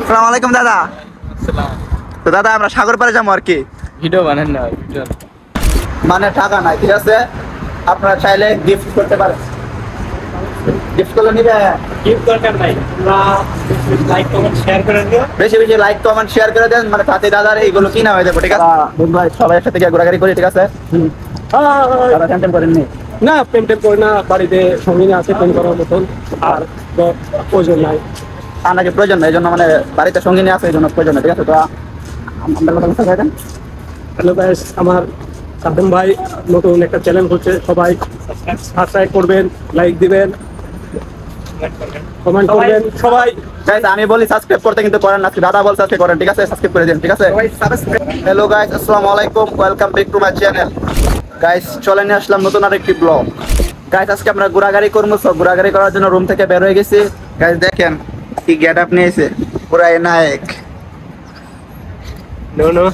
আসসালামু আলাইকুম দাদা। তো দাদা আমরা সাগর পাড়ে যাবো আর কি। ভিডিও বানান না, ভিডিও মানে টাকা নাই, ঠিক আছে? আপনারা চাইলে গিফট করতে পারেন। গিফট করলে নিবে, গিফট দরকার নাই, লাইক কমেন্ট শেয়ার করে দিও। বেশি বেশি লাইক কমেন্ট শেয়ার করে দেন, মানে তাতে দাদার এইগুলো কিনা হয়ে যাবে, ঠিক আছে? বন্ধু ভাই সবাই একসাথে গিয়ে ঘোরাঘুরি করি, ঠিক আছে? দাদা টেনশন করেননি না, প্রেম টেম করি না, বাড়িতে সঙ্গী আছে প্রেম করার মতন, আর প্রয়োজন নাই। আপনাকে প্রয়োজন নেই, এই জন্য মানে বাড়িতে সঙ্গী নিয়ে আসে, এই জন্য প্রয়োজন নেই, ঠিক আছে? তো আমাদের কথা বলতে দেন। হ্যালো গাইস, আমার সাদ্দাম ভাই নতুন একটা চ্যানেল হচ্ছে, সবাই সাবস্ক্রাইব করবেন, লাইক দিবেন, কমেন্ট করবেন সবাই। গাইস আমি বলি সাবস্ক্রাইব করতে, কিন্তু করেন না, দাদা বল সাবস্ক্রাইব করেন, ঠিক আছে? সাবস্ক্রাইব করে দিন, ঠিক আছে? হ্যালো গাইস, আসসালামু আলাইকুম, welcome back to my channel. Guys চলে নিয়ে আসলাম নতুন আরেকটি ব্লগ। গাইস আজকে আমরা ঘোরাঘুরি করবো, সব ঘোরাঘুরি করার জন্য রুম থেকে বের হয়ে গেছি। গাইস দেখেন কি গেট আপ নিয়েছে, পুরাই নায়ক। নো নো,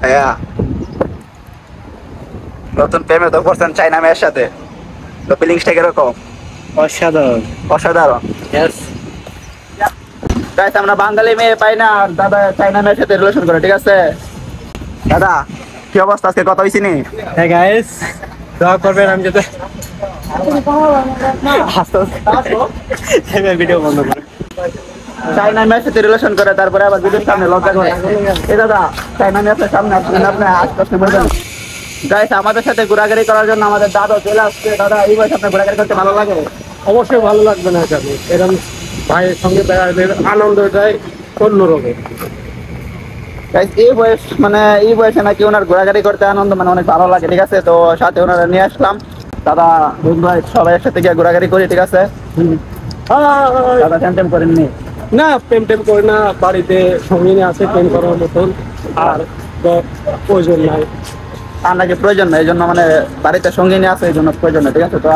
হ্যাঁ নতুন প্রেমে তো করছেন চাইনা মেয়ের সাথে, তো ফিলিংসটা কিরকম? অসাধারণ। অসাধারণ। ইয়েস গাইস আমরা বাঙালি মেয়ে পাই না, আর দাদা চাইনা মেয়ের সাথে রিলেশন করে, ঠিক আছে? দাদা কি অবস্থা, আজকে কথা হয়েছি নি? হ্যাঁ গাইস, দোয়া করবেন আমি যাতে ভিডিও বন্ধ করে। চাইনা মেয়ের সাথে রিলেশন করে, তারপরে আবার দুদিন সামনে লজ্জা করে। এই দাদা চাইনা মেয়ের সামনে আসছেন, আপনি আস্তে আস্তে বলবেন। গাইস আমাদের সাথে ঘোরাঘুরি করার জন্য আমাদের দাদা চলে আসছে। দাদা এই বয়সে আপনার ঘোরাঘুরি করতে ভালো লাগে? অবশ্যই ভালো লাগবে না কেন, এরকম ভাইয়ের সঙ্গে বেড়াতে আনন্দটাই অন্যরকম। গাইস এই বয়স মানে এই বয়সে নাকি ওনার ঘোরাঘুরি করতে আনন্দ মানে অনেক ভালো লাগে, ঠিক আছে? তো সাথে ওনারা নিয়ে আসলাম। দাদা বন্ধু ভাই সবাই একসাথে গিয়ে ঘোরাঘুরি করি, ঠিক আছে? দাদা টেনশন করেননি? না, প্রেম টেম করি না, বাড়িতে সঙ্গী আছে প্রেম করার মতন, আর প্রয়োজন নাই। আপনাকে প্রয়োজন নেই, এই জন্য মানে বাড়িতে সঙ্গী নিয়ে আসে, এই জন্য প্রয়োজন নেই, ঠিক আছে? তো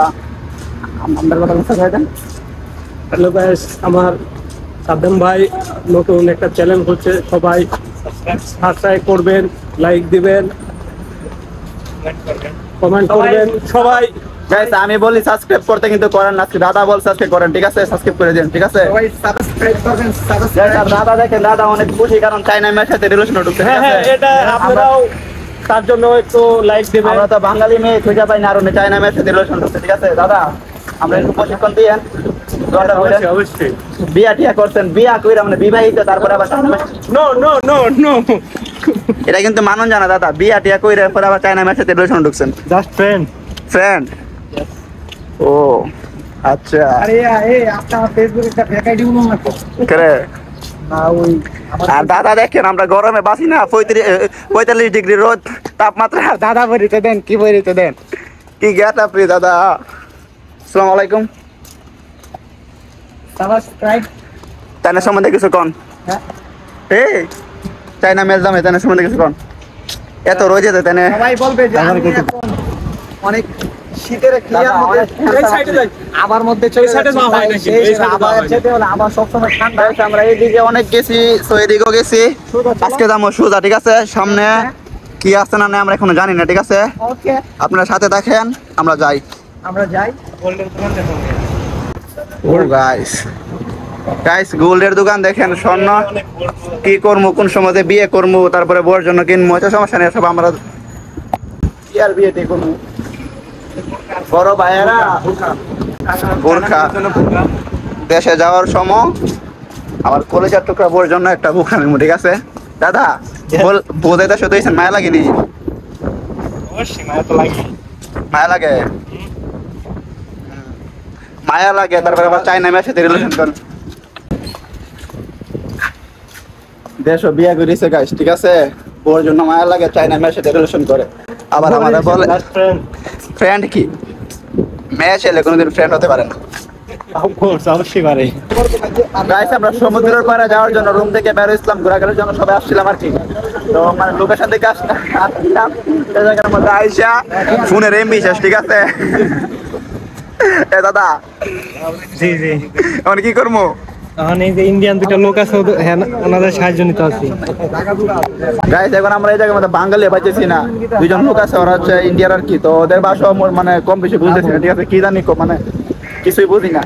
আমাদের কথা বুঝতে পারবেন। হ্যালো গাইস, আমার সাদ্দাম ভাই নতুন একটা চ্যানেল হচ্ছে, সবাই সাবস্ক্রাইব করবেন, লাইক দিবেন, কমেন্ট করবেন সবাই। গাইস আমি বলি সাবস্ক্রাইব করতে, কিন্তু করেন না, দাদা বল সাবস্ক্রাইব করেন, ঠিক আছে? সাবস্ক্রাইব করে দিন, ঠিক আছে? গাইস আর দাদা দেখেন, দাদা অনেক খুশি, কারণ চাইনা মেয়ের সাথে রিলেশন ঢুকছে, ঠিক হ্যাঁ হ্যাঁ, আছে? এটা আপনারাও তার জন্য একটু লাইক দেবেন। আমরা তো বাঙালি মেয়ে খুঁজে পাই না, আর উনি চাইনা মেয়ের সাথে রিলেশন ঢুকছে, ঠিক আছে? দাদা আমরা একটু প্রশিক্ষণ দিয়েন। অবশ্যই অবশ্যই। বিয়া টিয়া করছেন, বিয়া কইরা মানে বিবাহিত, তারপরে আবার চায়না মেয়ের- নো নো নো নো, এটা কিন্তু মানুন জানা দাদা, বিয়া টিয়া কইরা পরে আবার চাইনা মেয়ের সাথে রিলেশন ঢুকছেন। Just friend. ফ্রেন্ড? ও আচ্ছা। আরে এই আপনার ফেসবুকে একটা ফেক আইডি বলুন না তো। করে না ওই আর দাদা দেখেন আমরা গরমে বাঁচি না, 45 ডিগ্রি রোদ তাপমাত্রা। দাদা বলিতে দেন, কি বলিতে দেন, কি গেট আপ রে দাদা। আসসালামু আলাইকুম। সাবস্ক্রাইব চাইনা সম্বন্ধে কিছু কন। হ্যাঁ এই চাইনা মেল দামে চাইনা সম্বন্ধে কিছু কন। এত রোজে তো তেনে সবাই বলবে যে আমি এখন অনেক শীতের ক্লিয়ার মধ্যে এই সাইডে যাই। আবার মধ্যে চলে এই সাইডে যাওয়া হয় নাকি? এই এই সাইডে আবার যাওয়া হয় যেতে হলে আবার সবসময় ঠান্ডা। গাইস আমরা এইদিকে অনেক গেছি, তো এদিকেও গেছি। আজকে যাবো সোজা, ঠিক আছে? সামনে কি আছে না নেই আমরা এখনো জানি না, ঠিক আছে? ওকে আপনার সাথে দেখেন, আমরা যাই। আমরা যাই। ও গাইস গাইস গোল্ডের দোকান দেখেন, স্বর্ণ কি করবো, কোন সময় বিয়ে করবো, তারপরে বউর জন্য কিনবো, এটা সমস্যা নেই, সব আমরা কি আর বিয়েতে করবো। বড় ভাইয়েরা বোরখা দেশে যাওয়ার সময় আমার কলেজের টুকরা বউর জন্য একটা বুখা নিবো, ঠিক আছে? দাদা বোঝাইতে শুধু মায়া লাগেনি? অবশ্যই মায়া তো লাগে। মায়া লাগে, মায়া লাগে, তারপরে আবার চাইনা মেয়ের সাথে রিলেশন কর। দেশ বিয়ে করেছে গাইস, ঠিক আছে? ওর জন্য মায়া লাগে, চাইনা মেয়ের সাথে রিলেশন করে। আবার আমাদের বলে ফ্রেন্ড, কি মেয়ে ছেলে কোনোদিন ফ্রেন্ড হতে পারে না। অবশ্যই পারে। গাইস আমরা সমুদ্রের পাড়ে যাওয়ার জন্য রুম থেকে বের হইছিলাম, ঘোরাঘুরির জন্য সবাই আসছিলাম আর কি। তো মানে লোকেশন থেকে আসলাম, এই জায়গার মধ্যে আইসা ফোনের এমবি শেষ, ঠিক আছে? এ দাদা জি জি, এখন কি করবো? এখন এই যে ইন্ডিয়ান দুটো লোক আছে, হ্যাঁ ওনাদের সাহায্য নিতে আছি। গাইস এখন আমরা এই জায়গার মধ্যে বাঙালি পাইতেছি না, দুইজন লোক আছে, ওরা হচ্ছে ইন্ডিয়ার আর কি। তো ওদের ভাষা মানে কম বেশি বুঝতেছি না, ঠিক আছে? কি জানি মানে কিছুই বুঝি না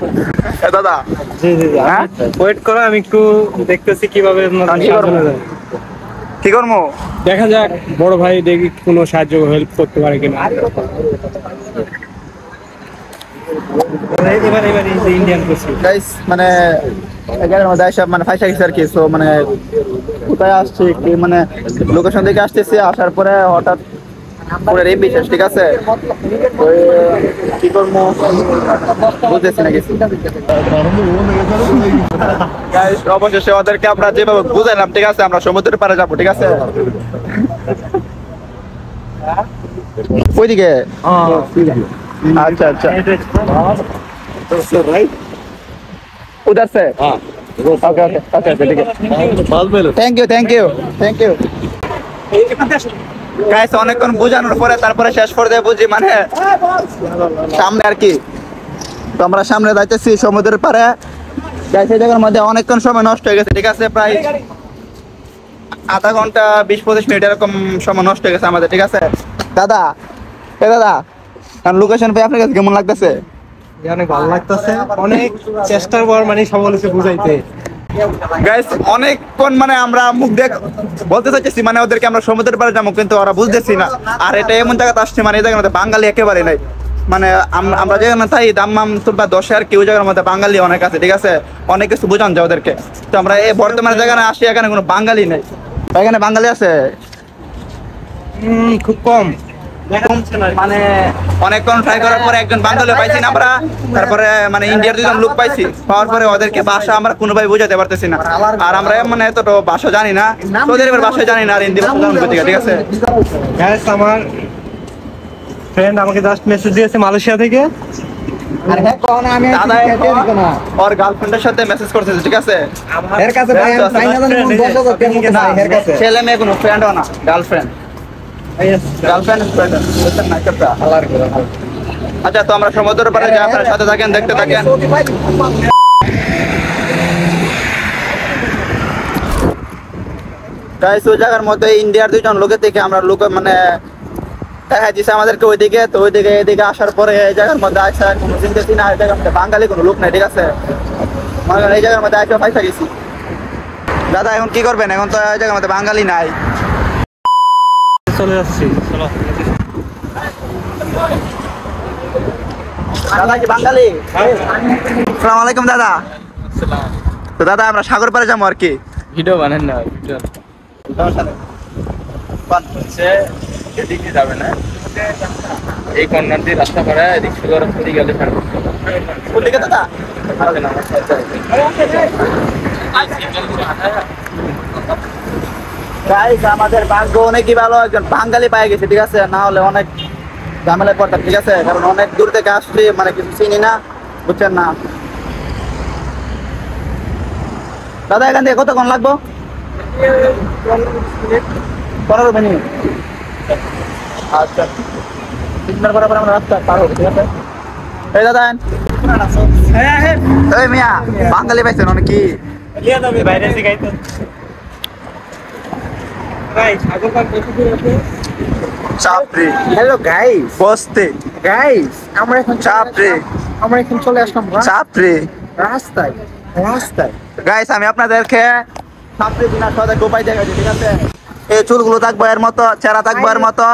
দাদা। জি জি জি হ্যাঁ? ওয়েট করো, আমি একটু দেখতেছি কিভাবে কি করবো? কি করবো? দেখা যাক বড় ভাই দেখি কোনো সাহায্য হেল্প করতে পারে কিনা। এবার ইন্ডিয়ান করছি। গাইস মানে এগারের মধ্যে এসব মানে ফাইসা গেছে আর কি। সো মানে কোথায় আসছি কি মানে লোকেশন থেকে আসতেছি, আসার পরে হঠাৎ পুরো রেপ বিশেষ, ঠিক আছে? ওই কি করবো বুঝতেছি না কিছু। গাইস অবশেষে ওদেরকে আমরা যেভাবে বুঝাইলাম, ঠিক আছে, আমরা সমুদ্রের পাড়ে যাবো, ঠিক আছে? ওইদিকে अच्छा अच्छा उधर से ओके ओके ओके ठीक है थैंक यू গাইস অনেকক্ষণ বোঝানোর পরে তারপরে শেষ পর্যায়ে বুঝি মানে সামনে আর কি। তো আমরা সামনে যাইতেছি সমুদ্রের পাড়ে। গাইস এই জায়গার মধ্যে অনেকক্ষণ সময় নষ্ট হয়ে গেছে, ঠিক আছে? প্রায় আধা ঘন্টা 20-25 মিনিট এরকম সময় নষ্ট হয়ে গেছে আমাদের, ঠিক আছে? দাদা দাদা লোকেশন পেয়ে আপনার কাছে কেমন লাগতেছে? অনেক ভালো লাগতেছে, অনেক চেষ্টার পর মানে সফল হয়েছে বুঝাইতে। গাইস অনেকক্ষণ মানে আমরা মুখ দেখ বলতে চাইছি মানে ওদেরকে আমরা সমুদ্রের পাড়ে যাবো, কিন্তু ওরা বুঝতেছি না। আর এটা এমন জায়গাতে আসছে মানে এই জায়গার মধ্যে বাঙালি একেবারে নাই। মানে আমরা যেখানে তাই দাম্মাম তুলবা 10 আর কেউ জায়গার মধ্যে বাঙালি অনেক আছে, ঠিক আছে? অনেক কিছু বুঝান যায় ওদেরকে। তো আমরা এই বর্তমানে জায়গায় আসি, এখানে কোনো বাঙালি নেই। এখানে বাঙালি আছে খুব কম, মানে অনেকক্ষণ ট্রাই করার পরে একজন বাঙালি পাইছি না আমরা। তারপরে মানে ইন্ডিয়ার 2জন লোক পাইছি, পাওয়ার পরে ওদেরকে ভাষা আমরা কোনোভাবে বুঝাতে পারতেছি না। আর আমরা মানে এতটা ভাষা জানি না, সৌদি আরবের ভাষা জানি না, আর হিন্দি ভাষা জানি না, ঠিক আছে? গ্যাস আমার ফ্রেন্ড আমাকে জাস্ট মেসেজ দিয়েছে মালয়েশিয়া থেকে। আর হ্যাঁ কোন আমি দাদা এখন ওর গার্লফ্রেন্ডের সাথে মেসেজ করতেছে, ঠিক আছে? এর কাছে ভাই আমি চাই না জানি 10,000 টাকার মতো নাই এর কাছে। ছেলে মেয়ে কোনো ফ্রেন্ডও না, গার্লফ্রেন্ড বুঝছেন না একটা। আচ্ছা তো আমরা সমুদ্রের পাড়ে যাই, আপনার সাথে থাকেন, দেখতে থাকেন। গাইস ওই জায়গার মধ্যে ইন্ডিয়ার 2জন লোকের থেকে আমরা লোক মানে দেখা দিচ্ছে আমাদেরকে ওইদিকে। তো ওইদিকে এদিকে আসার পরে এই জায়গার মধ্যে আসা কোনো চিন্তাছি না, এই জায়গার মধ্যে বাঙালি কোনো লোক নাই, ঠিক আছে? মনে করেন এই জায়গার মধ্যে আসা ফাইসা গেছি। দাদা এখন কি করবেন? এখন তো এই জায়গার মধ্যে বাঙালি নাই। চলে যাচ্ছি, চলো। দাদা কি বাঙালি? আসসালামু আলাইকুম দাদা। তো দাদা আমরা সাগর পাড়ে যাবো আর কি। ভিডিও বানান না, ভিডিও এদিকে যাবে না, এই কর্নার দিয়ে রাস্তা পাড়া এদিক থেকে গেলে কোন দিকে দাদা? গাইস আমাদের ভাগ্য অনেকই ভালো, একজন বাঙালি পাই গেছে, ঠিক আছে? না হলে অনেক ঝামেলায় পড়তাম, ঠিক আছে? কারণ অনেক দূর থেকে আসছি, মানে কিছু চিনি না, বুঝছেন না? দাদা এখান থেকে কতক্ষণ লাগবো? 15 মিনিট। আচ্ছা 3 মিনিট পরে আমরা রাস্তা পার হবো, ঠিক আছে? এই দাদা এই মিয়া বাঙালি পাইছেন অনেক কি? বাইরে শিখাইতে চাপড়ি হ্যালো গাইস, বস্তি গাইস আমরা এখন চাপড়ি চলে আসলাম চাপড়ি রাস্তায়। গাইস আমি আপনাদেরকে চাপড়ি দিনার সাথে গোপাই দেখাচ্ছি, ঠিক আছে? এই চুলগুলো থাকবো এর মতো, চেহারা থাকবো এর মতো,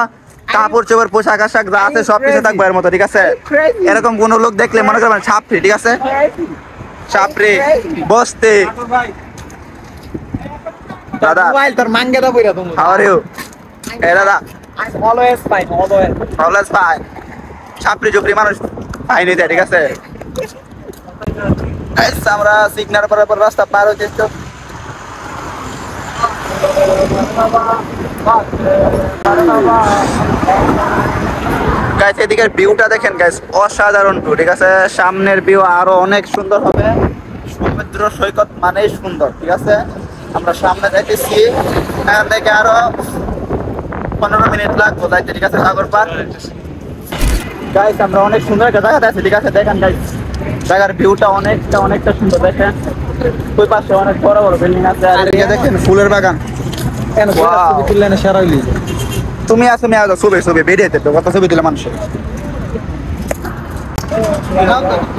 কাপড় চোপড় পোশাক আশাক যা আছে সবকিছু থাকবো এর মতো, ঠিক আছে? এরকম কোন লোক দেখলে মনে করবেন চাপড়ি, ঠিক আছে? চাপড়ি বস্তি। দাদা মোবাইল তোর মাঙ্গে দাও বইরা তুমি। How are you? এই দাদা always fine, always. Always fine. চাপড়ি চুপড়ি মানুষ পাইনি দেয়, ঠিক আছে? আমরা সিগনাল পর রাস্তা পার হচ্ছে। গাইস এদিকের ভিউটা দেখেন গাইস, অসাধারণ ভিউ, ঠিক আছে? সামনের ভিউ আরো অনেক সুন্দর হবে। সমুদ্র সৈকত মানেই সুন্দর, ঠিক আছে? আমরা সামনে যাইতেছি, এখান থেকে আরো 15 মিনিট লাগবে যাইতে, ঠিক আছে? সাগর পার। গাইস আমরা অনেক সুন্দর একটা জায়গাতে আছি, ঠিক আছে? দেখেন গাইস জায়গার ভিউটা অনেকটা সুন্দর, দেখেন ওই পাশে অনেক বড় বড় বিল্ডিং আছে, আর এদিকে দেখেন ফুলের বাগান। Wow. তুমি আসো মেয়ে ছবি বেরিয়ে যেত কত ছবি দিলে মানুষের।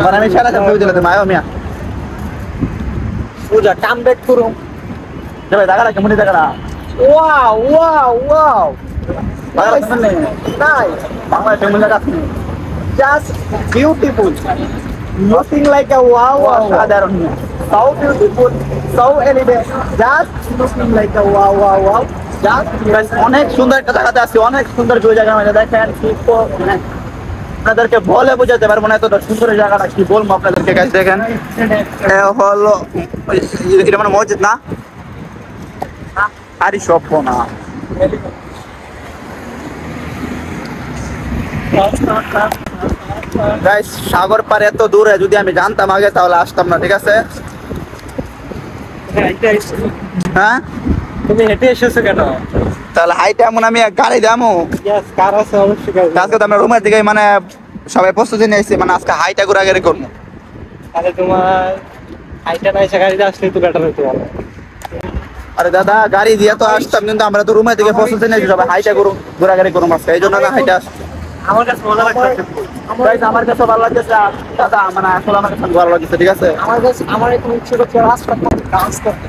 মানে আমি সারা ছবি দিলে তুমি আয়ো মিয়া সোজা কাম ব্যাক করুম। ভাই টাকাটা কেমন টাকাটা ওয়াও ওয়াও ওয়াও টাকাটা কেমন নেই নাইস বাংলা কেমন টাকা আছে just beautiful, nothing like a wow wow. সাধারণ মিয়া So beautiful, so elegant, just looking like a wow wow wow. Just Guys, অনেক সুন্দর একটা জায়গাতে আছি অনেক সুন্দর দুই জায়গা মধ্যে দেখেন কি মানে আপনাদেরকে বলে বোঝাতে পারবো না এতটা সুন্দর এই জায়গাটা কি বলবো আপনাদেরকে গাইস দেখেন এ হলো এটা মানে মসজিদ না আরে সব না গাইস সাগর পার এত দূরে যদি আমি জানতাম আগে তাহলে আসতাম না ঠিক আছে হ্যাঁ তুমি হেঁটে এসেছো কেন? তাহলে হাইটা এমন আমি গাড়ি দামো Yes, কার আছে অবশ্যই গাড়ি। আজকে তো আমরা রুমের দিকে মানে সবাই প্রস্তুতি নিয়েছি মানে আজকে হাইটা ঘোরাঘুরি করবো তাহলে তোমার হাইটা না এসে গাড়িতে আসলে তো বেটার হতে পারে। আরে দাদা গাড়ি দিয়ে তো আসতাম কিন্তু আমরা তো রুমের দিকে প্রস্তুতি নিয়েছি সবাই হাইটা ঘোরাঘুরি করবো আজকে এই জন্য না হাইটা আসছি আমার কাছে মজা লাগছে। Guys, আমার কাছে ভালো লাগতেছে আর দাদা মানে আসলে আমার কাছে ভালো লাগতেছে ঠিক আছে আমার এখন ইচ্ছে করছে রাস্তাটা ডান্স করতে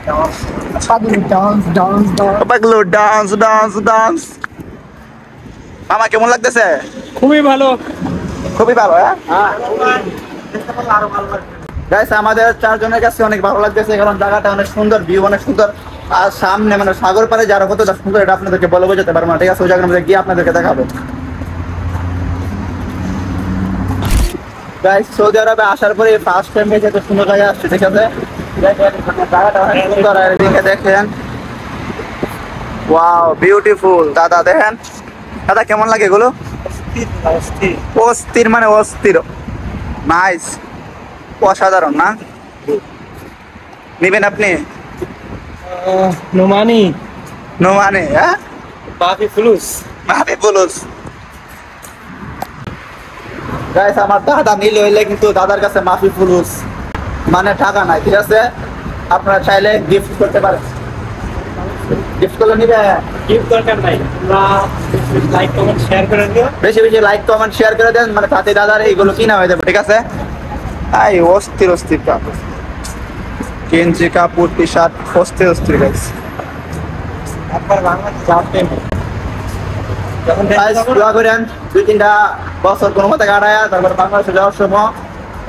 পাগল ডান্স ডান্স ডান্স পাগলো ডান্স ডান্স ডান্স মামা কেমন লাগতেছে খুবই ভালো। খুবই ভালো হ্যাঁ গাইস আমাদের চারজনের কাছে অনেক ভালো লাগতেছে কারণ জায়গাটা অনেক সুন্দর ভিউ অনেক সুন্দর আর সামনে মানে সাগর পাড়ে যারা কতটা সুন্দর এটা আপনাদেরকে বলে বোঝাতে পারবো না ঠিক আছে ওই জায়গার মধ্যে গিয়ে আপনাদেরকে দেখাবো গাইস সৌদি আরবে আসার পরে ফার্স্ট টাইম যেতে সুন্দর জায়গা আসছে ঠিক আছে দেখেন জায়গাটা অনেক সুন্দর আর এদিকে দেখেন ওয়াও বিউটিফুল দাদা দেখেন দাদা কেমন লাগে এগুলো অস্থির মানে অস্থির নাইস অসাধারণ না নিবেন আপনি নোমানি নো মানে হ্যাঁ বাফি ফুলুস। ভাবি বলুস গাইস আমার দাদা নিলে হইলে কিন্তু দাদার কাছে মাফি ফুলুস মানে টাকা নাই ঠিক আছে আপনারা চাইলে গিফট করতে পারেন গিফট করলে নিবে গিফট দরকার নাই, তোমরা লাইক কমেন্ট শেয়ার করে দিও। বেশি বেশি লাইক কমেন্ট শেয়ার করে দেন মানে তাতে দাদার এইগুলো কিনা হয়ে যাবে ঠিক আছে আই অস্থির অস্থির কাপড় গেঞ্জি কাপড় টি শার্ট অস্থির অস্থির গাইস একবার বাংলাদেশ যাবে যখন গাইস দোয়া করেন 2-3টা বছর কোনো মতে কাটায় তারপর বাংলাদেশে যাওয়ার সময়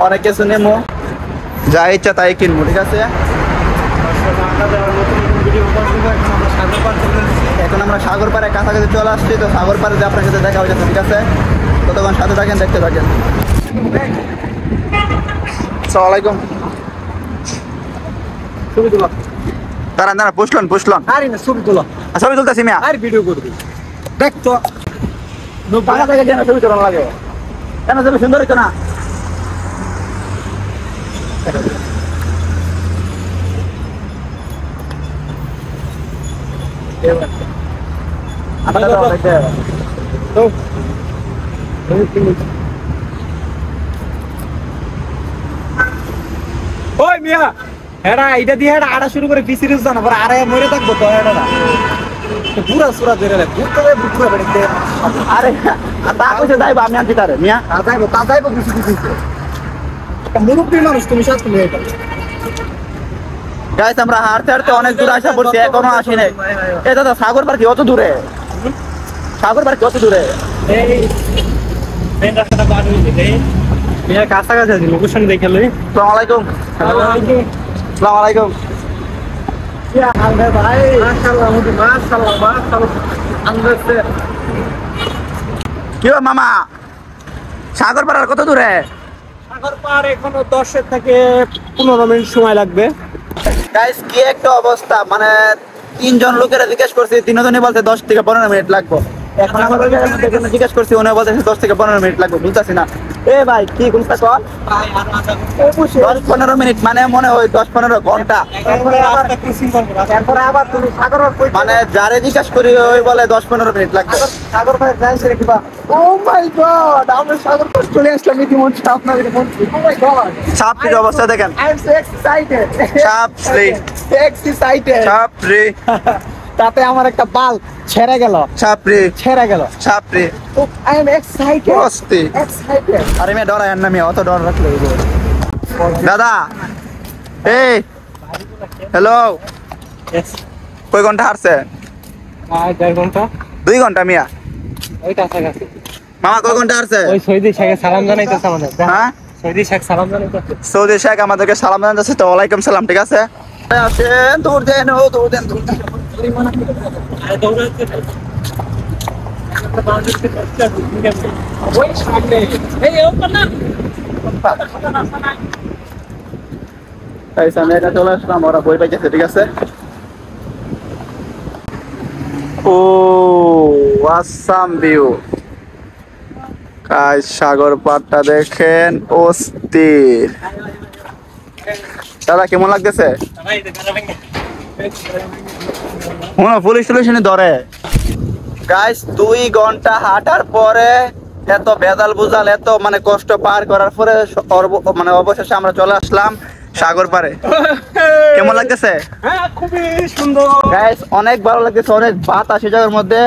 অনেক কিছু নেবো যা ইচ্ছা তাই কিনবো ঠিক আছে এখন আমরা সাগর পাড়ে কাছাকাছি চলে আসছি তো সাগর পাড়ে যে আপনার সাথে দেখা হয়ে যাচ্ছে ঠিক আছে ততক্ষণ সাথে থাকেন দেখতে থাকেন আসসালামু আলাইকুম ছবি তোলা দাঁড়ান দাঁড়ান পুষলন আরে না ছবি তোলা ছবি তুলতেছি মিয়া আর ভিডিও করবি দেখ তো টাকা থেকে যেন ছবি তোলা লাগে কেন ছবি সুন্দর হইতো না আপনারা তো দেখতে ওই মিয়া এরা এটা দিয়ে এটা আড়া শুরু করে বিসিরিজ জানা পরে আড়াই মরে থাকবো তো এটা না পুরা সুরা ধরে রাখ বুঝতে হবে বুঝতে হবে আরে তা কইছে যাইবো আমি আনছি তারে মিয়া তা যাইবো কিছু কিছু মুরব্বী মানুষ তুমি সাথে তুমি এটা গাইস আমরা হাঁটতে হাঁটতে অনেক দূর আসা পড়ছি এখনো আসি নাই এ দাদা সাগর পার কি অত দূরে সাগর পার কি অত দূরে এই মেন রাস্তাটা পার হয়ে গেলে মেয়ের কাছাকাছি আছে, লোকেশন দেখে লই। আসসালামু আলাইকুম আসসালামু আলাইকুম ইয়া আলবে ভাই মাশাআল্লাহ মাশাআল্লাহ মাশাআল্লাহ আনন্দেছে কি মামা সাগর পার কত দূরে সাগর পার এখনো 10 থেকে 15 মিনিট সময় লাগবে। গাইস কি একটা অবস্থা মানে 3 জন লোকের জিজ্ঞেস করছি তিনজনই বলতে 10 থেকে 15 মিনিট লাগবে এখন আমার জিজ্ঞেস করছি উনি বলতে 10 থেকে 15 মিনিট লাগবে বুঝতাছি না এ ভাই কি কোনটা কল ভাই আর মাথা 10-15 মিনিট মানে মনে হয় 10-15 ঘন্টা এরপরে রাস্তা ক্রসিং করব, এরপরে আবার তুমি সাগর কই মানে যারে জিজ্ঞাসা করি ওই বলে 10-15 মিনিট লাগবে সাগর ভাই যাইছে রে কিবা ও মাই গড আমরা সাগর পার চলে আসলাম ইতিমধ্যে আপনাদের মধ্যে ও মাই গড সাপটির অবস্থা দেখেন আই এম সো এক্সাইটেড সাপরি এক্সাইটেড সাপরি তাতে আমার একটা বাল ছেড়ে গেল ছাপরি ছেড়ে গেল ছাপরি আই এম এক্সাইটেড অস্তি এক্সাইটেড আরে মেয়ে ডরায়েন না মেয়ে অত ডর রাখলে হইবো। দাদা এই হ্যালো কয় ঘন্টা হারছে 1.5 ঘন্টা 2 ঘন্টা মিয়া ওই কাছাকাছি মামা কয় ঘন্টা হারছে ওই সৌদি শেখে সালাম জানাইতেছে আমাদের হ্যাঁ সৌদি শেখ সালাম জানাইতেছে সৌদি শেখ আমাদেরকে সালাম জানাচ্ছে তো ওয়ালাইকুম সালাম ঠিক আছে আসেন দূর দেন ও দূর দেন আরে দৌড়াচ্ছে ওই সামনে এই ওপর না এই সামনে এটা চলে আসলাম ওরা বই পাইছে ঠিক আছে ও আসাম ভিউ কাজ সাগর পাড়টা দেখেন অস্থির দাদা কেমন লাগতেছে পুলিশ টুলিশ ধরে গাইস 2 ঘন্টা হাঁটার পরে এত বেদাল বুঝাল এত মানে কষ্ট পার করার পরে মানে অবশেষে আমরা চলে আসলাম সাগর পাড়ে কেমন লাগতেছে হ্যাঁ খুবই সুন্দর গাইস অনেক ভালো লাগতেছে অনেক বাতাস এই জায়গার মধ্যে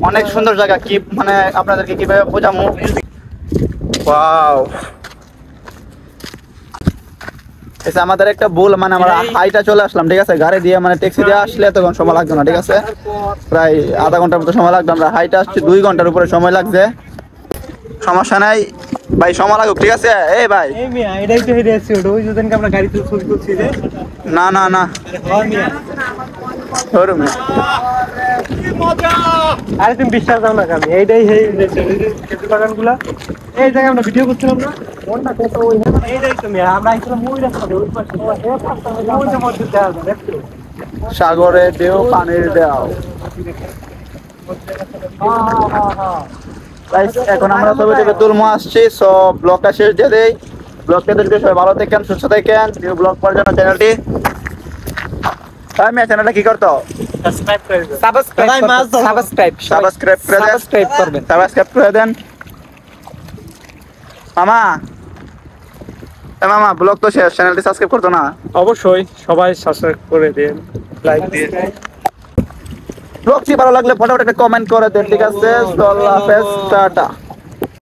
অনেক সুন্দর জায়গা কি মানে আপনাদেরকে কিভাবে বোঝাবো ওয়াও এটা আমাদের একটা ভুল মানে আমরা হাইটা চলে আসলাম ঠিক আছে গাড়ি দিয়ে মানে ট্যাক্সি দিয়ে আসলে তখন সময় লাগতো না ঠিক আছে প্রায় আধা ঘন্টার মতো সময় লাগতো আমরা হাইটা আসছি 2 ঘন্টার উপরে সময় লাগছে সমস্যা নাই ভাই সময় লাগুক ঠিক আছে এই ভাই এই মিয়া এটাই তো হেরে আছি ওই যেদিনকে আমরা গাড়িতে ছবি তুলছি যে না না না হ্যাঁ মিয়া ধরুন আরে তুমি বিশ্বাস দাও না আমি এইটাই খেতে বাগানগুলা এই জায়গায় আমরা ভিডিও করছিলাম না কোনটা কত ওই এইটাই তো মিয়া আমরা আইছিলাম ওই রাস্তাতে ওই পাশে ওই যে মধ্যে দেখা যায় দেখছো সাগরে ঢেউ পানির ঢেউ Guys, এখন আমরা ছবি থেকে তুলমো আসছি সব ব্লগটা শেষ দিয়ে দেই ব্লগটা দেখতে সবাই ভালো থাকেন সুস্থ থাকেন নিউ ব্লগ পাওয়ার জন্য চ্যানেলটি আমি চ্যানেলটা কি করতো সাবস্ক্রাইব করে দিও সাবস্ক্রাইব করবেন সাবস্ক্রাইব করে দেন মামা মামা ব্লগ তো শেষ চ্যানেলটি সাবস্ক্রাইব করতো না অবশ্যই সবাই সাবস্ক্রাইব করে দেন লাইক দিয়ে ব্লগটি ভালো লাগলে ফটাফট একটা কমেন্ট করে দেন ঠিক আছে আল্লাহ হাফেজ টাটা